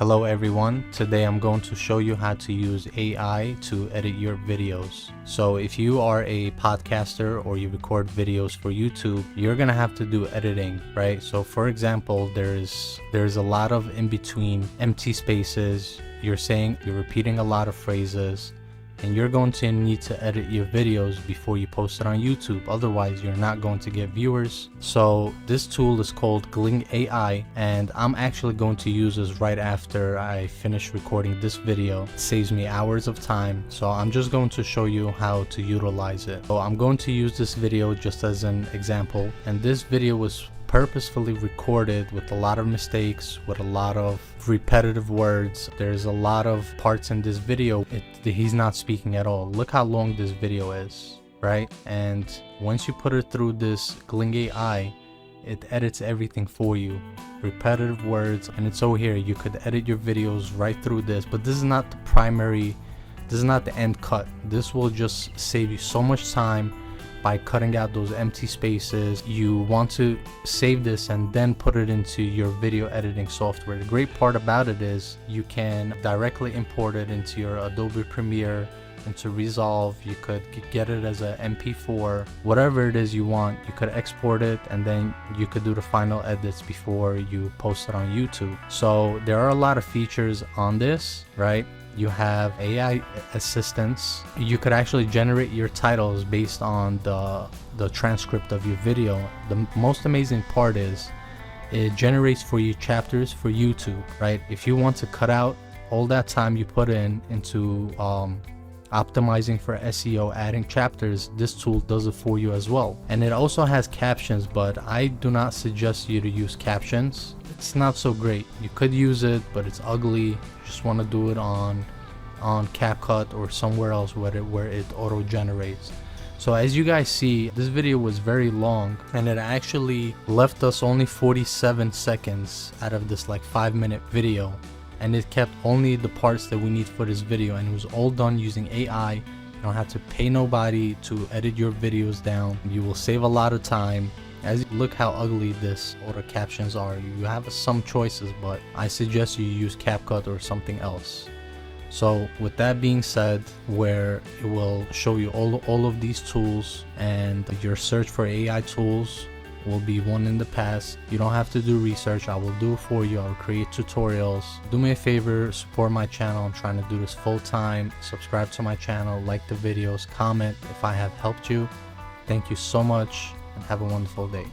Hello everyone, today I'm going to show you how to use AI to edit your videos. So if you are a podcaster or you record videos for YouTube, you're gonna have to do editing, right? So for example, there's a lot of in between empty spaces. You're repeating a lot of phrases, and you're going to need to edit your videos before you post it on YouTube. Otherwise, you're not going to get viewers. So this tool is called GLING AI, and I'm actually going to use this right after I finish recording this video. It saves me hours of time. So I'm just going to show you how to utilize it. So I'm going to use this video just as an example. And this video was purposefully recorded with a lot of mistakes, with a lot of repetitive words. There's a lot of parts in this video he's not speaking at all. Look how long this video is, right? And once you put it through this GLING AI, it edits everything for you. Repetitive words, and it's over here. You could edit your videos right through this, but this is not the primary, this is not the end cut. This will just save you so much time by cutting out those empty spaces. You want to save this and then put it into your video editing software. The great part about it is you can directly import it into your Adobe Premiere, into Resolve. You could get it as a MP4, whatever it is you want. You could export it and then you could do the final edits before you post it on YouTube. So there are a lot of features on this, right? You have AI assistants. You could actually generate your titles based on the transcript of your video. The most amazing part is it generates for you chapters for YouTube, right? If you want to cut out all that time you put into optimizing for SEO, adding chapters, this tool does it for you as well. And it also has captions, but I do not suggest you to use captions. It's not so great. You could use it, but it's ugly. You just want to do it on CapCut or somewhere else where it auto generates. So as you guys see, this video was very long, and it actually left us only 47 seconds out of this like 5-minute video, and it kept only the parts that we need for this video, and it was all done using AI. You don't have to pay nobody to edit your videos down. You will save a lot of time. As you look how ugly this auto captions are, you have some choices, but I suggest you use CapCut or something else. So with that being said, where it will show you all of these tools, and your search for AI tools will be one in the past. You don't have to do research. I will do it for you. I'll create tutorials. Do me a favor, support my channel. I'm trying to do this full time. Subscribe to my channel, like the videos, comment if I have helped you. Thank you so much, and have a wonderful day.